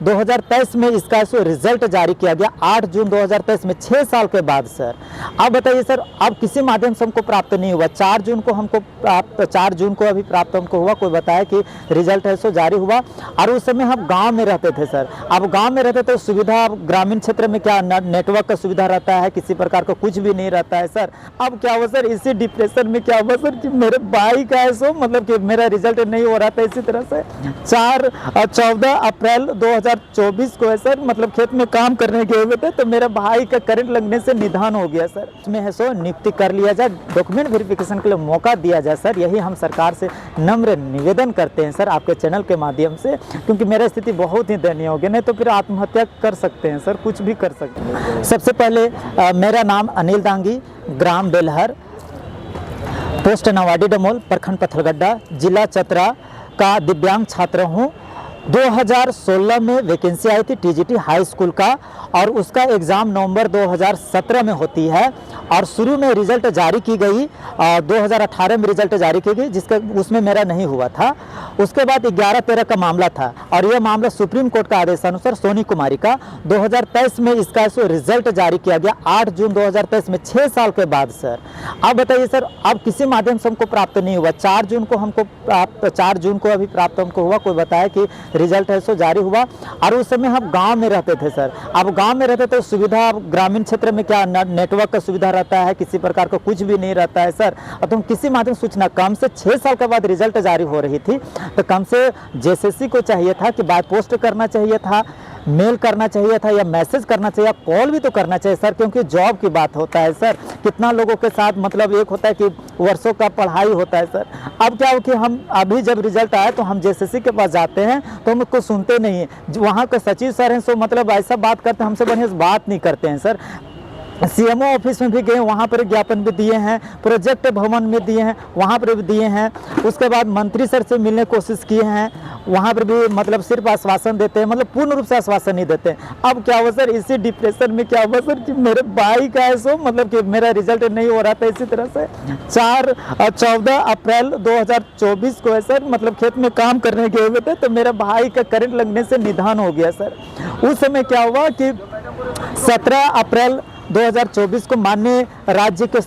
2023 में इसका रिजल्ट जारी किया गया 8 जून 2023 में, 6 साल के बाद सर। अब बताइए सर, अब किसी माध्यम से हमको प्राप्त नहीं हुआ। 4 जून को अभी प्राप्त हमको हुआ, कोई बताया कि रिजल्ट है सो जारी हुआ। और उस समय हम गांव में रहते थे सर। अब गांव में रहते थे, सुविधा ग्रामीण क्षेत्र में क्या नेटवर्क का सुविधा रहता है, किसी प्रकार का कुछ भी नहीं रहता है सर। अब क्या हुआ सर, इसी डिप्रेशन में क्या हुआ सर कि मेरे भाई का है सो मतलब कि मेरा रिजल्ट नहीं हो रहा था। इसी तरह से 14 अप्रैल 2024 को है सर, मतलब खेत में काम करने गए हुए थे, तो मेरा भाई का करंट लगने से निधन हो गया सर। इसमें है सो नियुक्ति कर लिया जाए, डॉक्यूमेंट वेरिफिकेशन के लिए मौका दिया जाए सर। यही हम सरकार से नम्र निवेदन करते हैं सर, आपके चैनल के माध्यम से, क्योंकि मेरा स्थिति बहुत ही दयनीय हो गया। नहीं तो फिर आत्महत्या कर सकते हैं सर, कुछ भी कर सकते हैं। सबसे पहले मेरा नाम अनिल दांगी, ग्राम बेलहर, पोस्ट नवाडी डमोल, प्रखंड पत्थलगड्डा, जिला चतरा का दिव्यांग छात्र हूँ। 2016 में वैकेंसी आई थी टीजीटी हाई स्कूल का, और उसका एग्ज़ाम नवंबर 2017 में होती है। और शुरू में रिज़ल्ट जारी की गई, 2018 में रिज़ल्ट जारी की गई, उसमें मेरा नहीं हुआ था। उसके बाद 11-13 का मामला था, और यह मामला सुप्रीम कोर्ट का आदेशानुसार सोनी कुमारी का 2023 में इसका रिज़ल्ट जारी किया गया 8 जून 2023 में, 6 साल के बाद सर। अब बताइए सर, अब किसी माध्यम से हमको प्राप्त नहीं हुआ। 4 जून को अभी प्राप्त हमको हुआ, कोई बताया कि रिजल्ट है सो जारी हुआ। और उस समय हम गांव में रहते थे सर। अब गांव में रहते थे, सुविधा ग्रामीण क्षेत्र में क्या नेटवर्क का सुविधा रहता है, किसी प्रकार का कुछ भी नहीं रहता है सर। और तुम किसी माध्यम सूचना, कम से 6 साल के बाद रिजल्ट जारी हो रही थी, तो कम से जेएसएससी को चाहिए था कि बाय पोस्ट करना चाहिए था, मेल करना चाहिए था, या मैसेज करना चाहिए, कॉल भी तो करना चाहिए सर, क्योंकि जॉब की बात होता है सर। कितना लोगों के साथ मतलब एक होता है कि वर्षों का पढ़ाई होता है सर। अब क्या हो कि हम अभी जब रिजल्ट आया तो हम जेएसएससी के पास जाते हैं तो हम उसको सुनते नहीं हैं। वहाँ के सचिव सर हैं सो मतलब ऐसा बात करते हैं, हमसे बढ़िया बात नहीं करते हैं सर। सीएमओ ऑफिस में भी गए, वहाँ पर ज्ञापन भी दिए हैं, प्रोजेक्ट भवन में दिए हैं, वहाँ पर भी दिए हैं। उसके बाद मंत्री सर से मिलने की कोशिश किए हैं, वहाँ पर भी मतलब सिर्फ आश्वासन देते हैं, मतलब पूर्ण रूप से आश्वासन नहीं देते। अब क्या हुआ सर, इसी डिप्रेशन में क्या हुआ सर कि मेरे भाई का है सो मतलब कि मेरा रिजल्ट नहीं हो रहा था। इसी तरह से 14 अप्रैल 2024 को है सर, मतलब खेत में काम करने गए हुए थे, तो मेरा भाई का करंट लगने से निधन हो गया सर। उस समय क्या हुआ कि 17 अप्रैल 2024 को माननीय राज्य के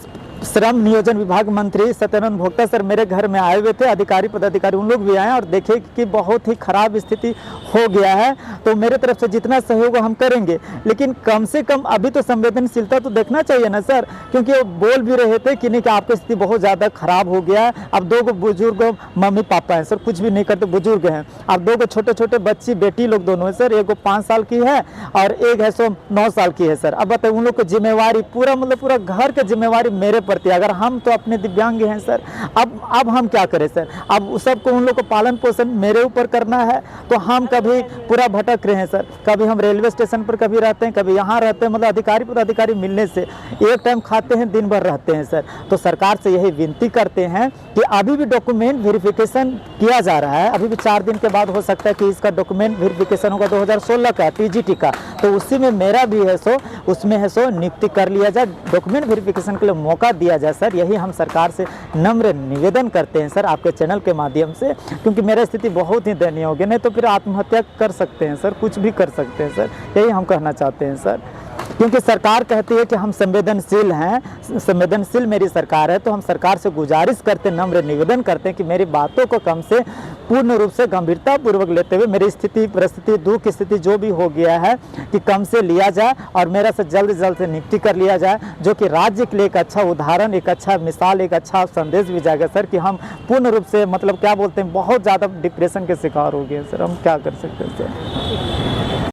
श्रम नियोजन विभाग मंत्री सत्यानंद भोक्ता सर मेरे घर में आए हुए थे, अधिकारी पदाधिकारी उन लोग भी आए और देखे कि बहुत ही खराब स्थिति हो गया है। तो मेरे तरफ से जितना सहयोग हम करेंगे, लेकिन कम से कम अभी तो संवेदनशीलता तो देखना चाहिए ना सर, क्योंकि वो बोल भी रहे थे कि नहीं कि आपकी स्थिति बहुत ज़्यादा खराब हो गया है। अब 2 बुजुर्ग मम्मी पापा हैं सर, कुछ भी नहीं करते, बुजुर्ग हैं। अब 2 छोटे छोटे बच्ची बेटी लोग दोनों हैं सर, एक 5 साल की है और एक है सो 9 साल की है सर। अब बताइए, उन लोग की जिम्मेवारी पूरा मतलब पूरा घर की जिम्मेवारी मेरे प्रति, अगर हम तो अपने दिव्यांग हैं सर। अब हम क्या करें सर, अब सबको उन लोग को पालन पोषण मेरे ऊपर करना है। तो हम कभी पूरा भटक रहे हैं सर, कभी हम रेलवे स्टेशन पर कभी रहते हैं, कभी यहाँ रहते हैं, मतलब अधिकारी पदाधिकारी मिलने से एक टाइम खाते हैं, दिन भर रहते हैं सर। तो सरकार से यही विनती करते हैं कि अभी भी डॉक्यूमेंट वेरिफिकेशन किया जा रहा है, अभी भी 4 दिन के बाद हो सकता है कि इसका डॉक्यूमेंट वेरिफिकेशन होगा 2016 का टीजीटी का, तो उसी में मेरा भी है सो, उसमें है सो नियुक्ति कर लिया जाए, डॉक्यूमेंट वेरिफिकेशन के लिए मौका दिया जाए सर। यही हम सरकार से नम्र निवेदन करते हैं सर, आपके चैनल के माध्यम से, क्योंकि मेरा स्थिति बहुत ही दयनीय हो गया। नहीं तो फिर आत्महत्या कर सकते हैं सर, कुछ भी कर सकते हैं सर, यही हम कहना चाहते हैं सर। क्योंकि सरकार कहती है कि हम संवेदनशील हैं, संवेदनशील मेरी सरकार है, तो हम सरकार से गुजारिश करते, नम्र निवेदन करते हैं कि मेरी बातों को कम से पूर्ण रूप से गंभीरता पूर्वक लेते हुए मेरी स्थिति परिस्थिति दुख की स्थिति जो भी हो गया है कि कम से लिया जाए और मेरा से जल्द से नियुक्ति कर लिया जाए, जो कि राज्य के लिए एक अच्छा उदाहरण, एक अच्छा मिसाल, एक अच्छा संदेश भी जाएगा सर कि हम पूर्ण रूप से मतलब क्या बोलते हैं, बहुत ज़्यादा डिप्रेशन के शिकार हो गए सर। हम क्या कर सकते हैं सर।